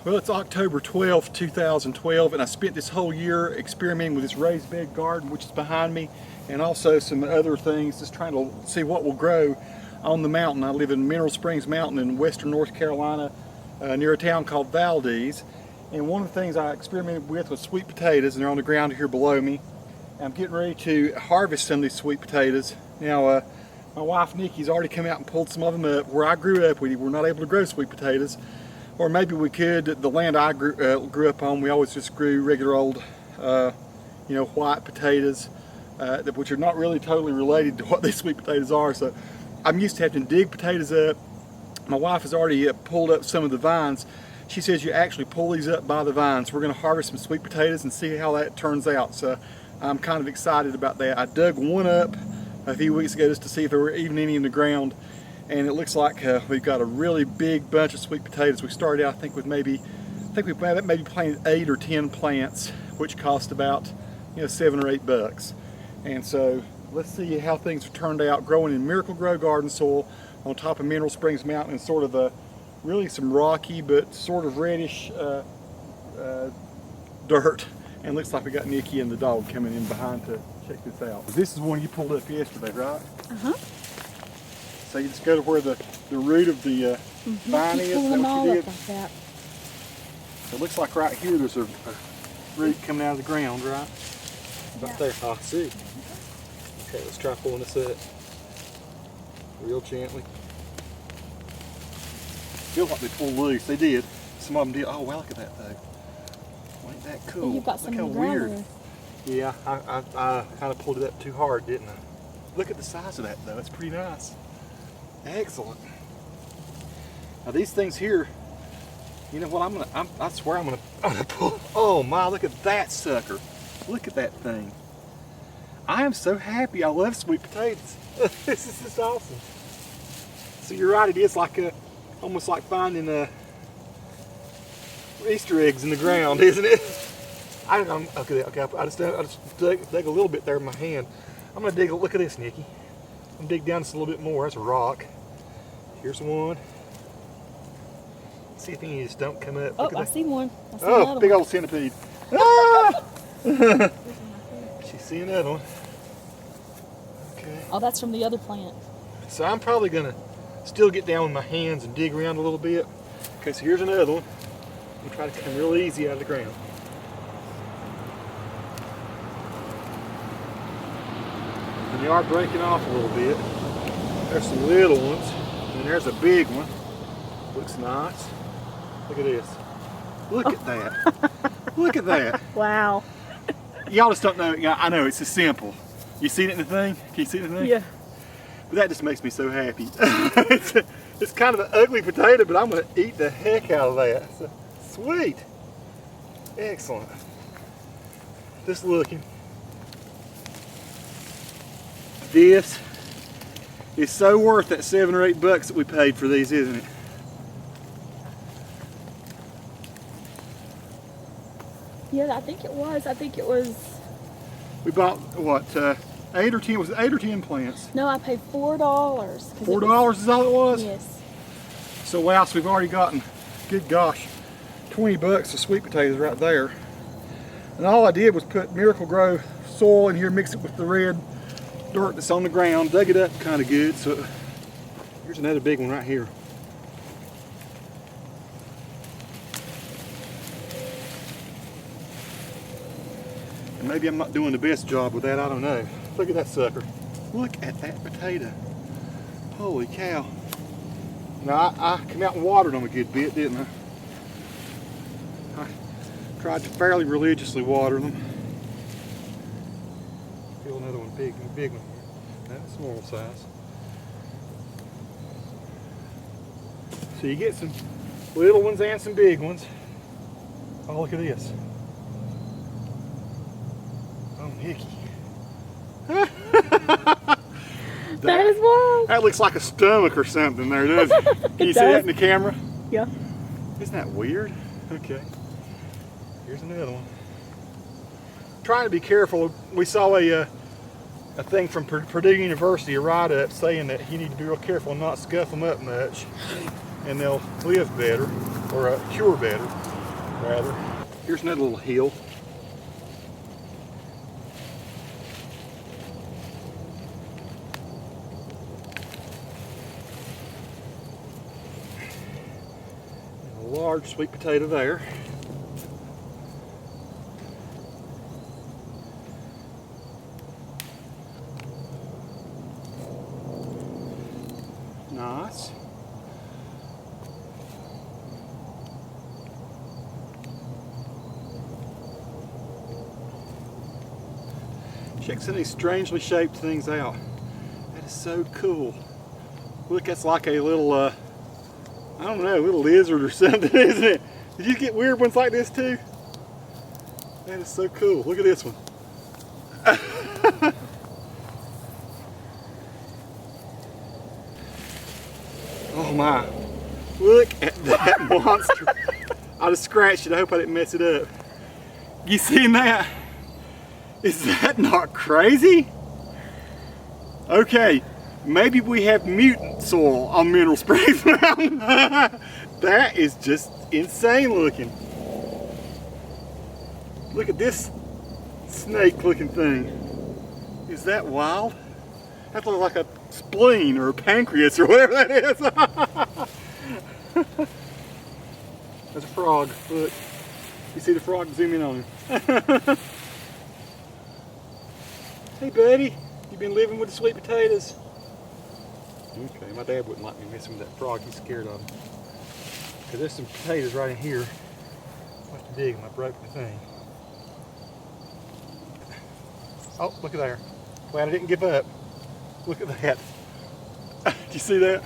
Well, it's October 12th, 2012, and I spent this whole year experimenting with this raised bed garden, which is behind me, and also some other things, just trying to see what will grow on the mountain. I live in Mineral Springs Mountain in western North Carolina, near a town called Valdez. And one of the things I experimented with was sweet potatoes, and they're on the ground here below me. I'm getting ready to harvest some of these sweet potatoes. Now, my wife Nikki's already come out and pulled some of them up. Where I grew up, we were not able to grow sweet potatoes. Or maybe we could. The land I grew up on, we always just grew regular old, white potatoes, which are not really totally related to what these sweet potatoes are. So I'm used to having to dig potatoes up. My wife has already pulled up some of the vines. She says you actually pull these up by the vines. We're going to harvest some sweet potatoes and see how that turns out. So I'm kind of excited about that. I dug one up a few weeks ago just to see if there were even any in the ground. And it looks like we've got a really big bunch of sweet potatoes. We started out, I think we maybe planted 8 or 10 plants, which cost about $7 or $8. And so let's see how things have turned out growing in Miracle Grow garden soil on top of Mineral Springs Mountain, in sort of a really some rocky but sort of reddish dirt. And looks like we got Nikki and the dog coming in behind to check this out. This is one you pulled up yesterday, right? Uh-huh. So you just go to where the root of the vine is. Pull Is them that all what you up did? like that. It looks like right here there's a root coming out of the ground, right? Right there. I see. Okay, let's try pulling this up real gently. Feels like they pulled loose. They did. Some of them did. Oh wow, look at that though. Ain't that cool? And you've got some look in how the ground weird. there. Yeah, I kind of pulled it up too hard, didn't I? Look at the size of that though. It's pretty nice. Excellent. Now these things here, you know what? I swear I'm gonna pull. Oh my! Look at that sucker. Look at that thing. I am so happy. I love sweet potatoes. This is just awesome. So you're right. It is like almost like finding Easter eggs in the ground, isn't it? Okay. I just dug a little bit there in my hand. I'm gonna dig. Look at this, Nikki. I'm gonna dig down just a little bit more. That's a rock. Here's one. See if any just don't come up. Oh, I see one. I see Oh, another big one. old centipede. Ah! She see another one. Okay. Oh, that's from the other plant. So I'm probably gonna still get down with my hands and dig around a little bit. Okay, so here's another one. I'm gonna try to come real easy out of the ground. And they are breaking off a little bit. There's some little ones, and there's a big one. Looks nice. Look at this. Look at that. Look at that. Wow. Y'all just don't know. Yeah, I know it's just simple. You seen it in the thing? Can you see it in the thing? Yeah. But that just makes me so happy. It's kind of an ugly potato, but I'm going to eat the heck out of that. So, sweet. Excellent. Just looking. This is so worth that $7 or $8 that we paid for these, isn't it? Yeah, I think it was. We bought what, 8 or 10? Was it 8 or 10 plants? No, I paid $4. $4 is all it was? Yes. So wow, so we've already gotten, good gosh, $20 of sweet potatoes right there. And all I did was put Miracle Grow soil in here, mix it with the red dirt that's on the ground, dug it up kind of good. So here's another big one right here. And maybe I'm not doing the best job with that, I don't know. Look at that sucker. Look at that potato. Holy cow. Now I came out and watered them a good bit, didn't I? I tried to fairly religiously water them. Feel another one, big one here. That's normal size. So you get some little ones and some big ones. Oh, look at this. Oh, Nikki. That is wild. That looks like a stomach or something there, doesn't it? Can you see that in the camera? Yeah. Isn't that weird? Okay. Here's another one. Trying to be careful. We saw a thing from Purdue University, a write-up saying that you need to be real careful and not scuff them up much, and they'll live better or cure better. rather. Here's another little hill. And a large sweet potato there. Nice. Check some of these strangely shaped things out. That is so cool. Look, that's like a little, I don't know, a little lizard or something, isn't it? Did you get weird ones like this too? That is so cool. Look at this one. Oh my. Look at that monster. I just scratched it. I hope I didn't mess it up. You seen that? Is that not crazy? Okay, maybe we have mutant soil on Mineral Springs Mountain. That is just insane looking. Look at this snake looking thing. Is that wild? That looks like a spleen or a pancreas or whatever that is. There's a frog, look. You see the frog? Zoom in on him. Hey buddy, you been living with the sweet potatoes? Okay, my dad wouldn't like me messing with that frog, he's scared of him. Because there's some potatoes right in here. I'll have to dig them, I broke the thing. Oh, look at there. Glad I didn't give up. Look at that. Do you see that?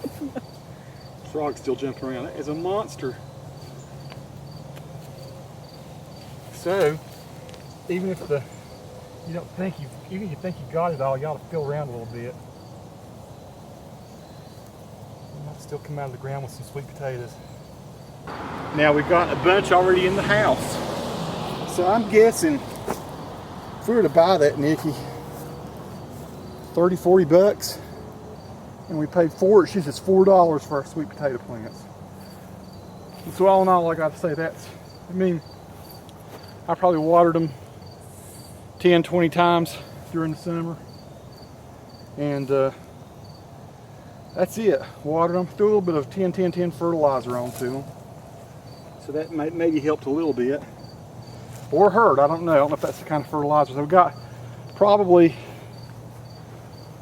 Frog's still jumping around. That is a monster. So, even if you don't think even if you think you got it all, you ought to feel around a little bit. You might still come out of the ground with some sweet potatoes. Now we've got a bunch already in the house. So I'm guessing if we were to buy that, Nikki, 30, 40 bucks, and we paid for it, she says $4 for our sweet potato plants. And so all in all, I got to say I probably watered them 10, 20 times during the summer. And that's it. Watered them, threw a little bit of 10-10-10 fertilizer onto them. So that maybe helped a little bit. Or hurt, I don't know. I don't know if that's the kind of fertilizer. So we've got probably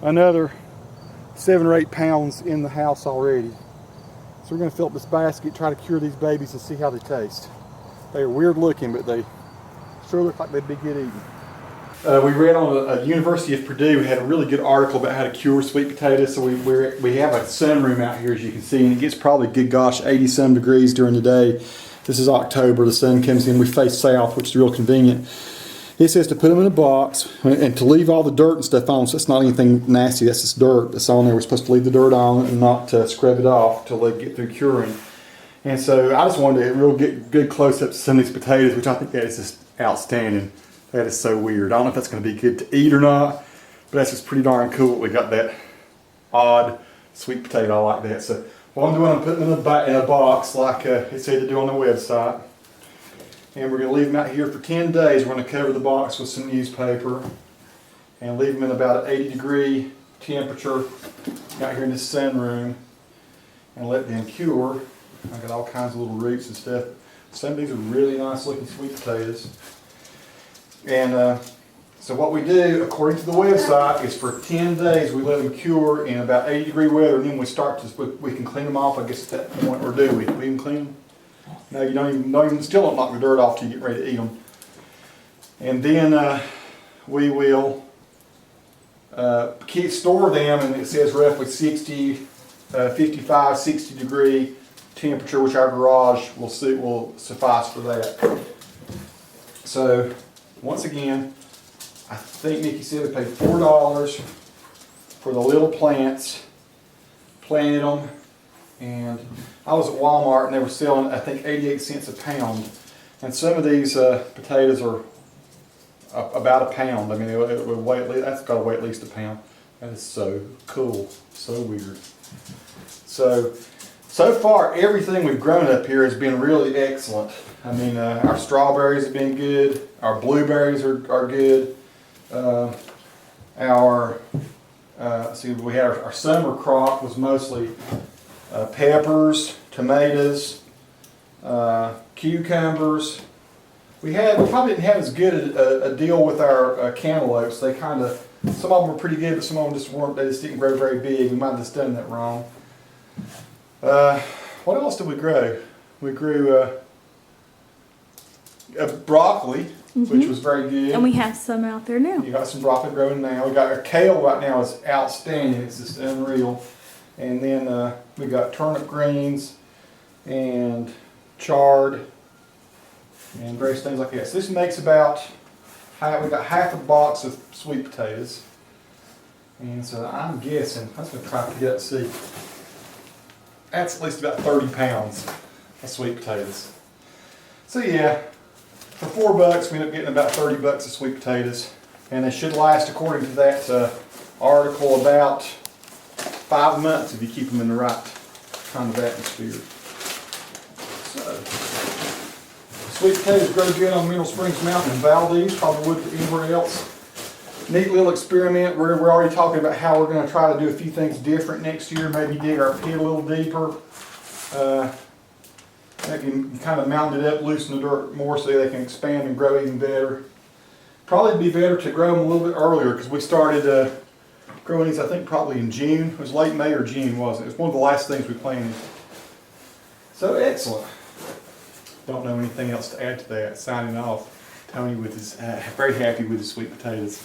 another 7 or 8 pounds in the house already. So we're going to fill up this basket, try to cure these babies and see how they taste. They are weird looking, but they sure look like they'd be good eating. We read on a University of Purdue had a really good article about how to cure sweet potatoes. So we have a sunroom out here, as you can see, and it gets probably, good gosh, 80 some degrees during the day. This is October, the sun comes in, we face south, which is real convenient. It says to put them in a box and to leave all the dirt and stuff on, so it's not anything nasty, that's just dirt that's on there. We're supposed to leave the dirt on and not scrub it off till they get through curing. And so I just wanted to get good close-ups to some of these potatoes, which I think that is just outstanding. That is so weird. I don't know if that's going to be good to eat or not, but that's just pretty darn cool. We got that odd sweet potato. I like that. So what I'm doing, I'm putting them in a box like it said to do on the website. And we're going to leave them out here for 10 days. We're going to cover the box with some newspaper and leave them in about an 80-degree temperature out here in this sunroom and let them cure. I got all kinds of little roots and stuff. Some of these are really nice looking sweet potatoes. And so what we do, according to the website, is for 10 days we let them cure in about 80-degree weather, and then we can clean them off, I guess, at that point. Or do we? Do we even clean them? No, you still don't knock the dirt off till you get ready to eat them. And then we will store them, and it says roughly 55, 60 degree temperature, which our garage will suffice for that. So once again, I think Nikki said we paid $4 for the little plants, planted them, and I was at Walmart and they were selling, I think, 88 cents a pound. And some of these potatoes are about a pound. I mean, it would weigh that's got to weigh at least a pound. That is so cool, so weird. So So far, everything we've grown up here has been really excellent. I mean, our strawberries have been good. Our blueberries are good. We had our summer crop was mostly peppers, tomatoes, cucumbers. We probably didn't have as good a deal with our cantaloupes. They some of them were pretty good, but some of them just weren't. They just didn't grow very big. We might have just done that wrong. What else did we grow? We grew broccoli, which was very good. And we have some out there now. You got some broccoli growing now. We got our kale right now is outstanding. It's just unreal. And then we got turnip greens and chard and various things like that. So this makes about we got half a box of sweet potatoes. And so I'm guessing I was going to try to get up see. That's at least about 30 pounds of sweet potatoes. So yeah, for $4 we end up getting about 30 bucks of sweet potatoes, and they should last, according to that article, about 5 months if you keep them in the right kind of atmosphere. So, sweet potatoes grow good on Mineral Springs Mountain in Valdez, probably would anywhere else. Neat little experiment. We're already talking about how we're going to try to do a few things different next year. Maybe dig our pit a little deeper. Maybe kind of mound it up, loosen the dirt more so they can expand and grow even better. Probably be better to grow them a little bit earlier because we started growing these I think probably in June. It was late May or June, wasn't it? It was one of the last things we planted. So excellent. Don't know anything else to add to that. Signing off. Tony with his very happy with his sweet potatoes.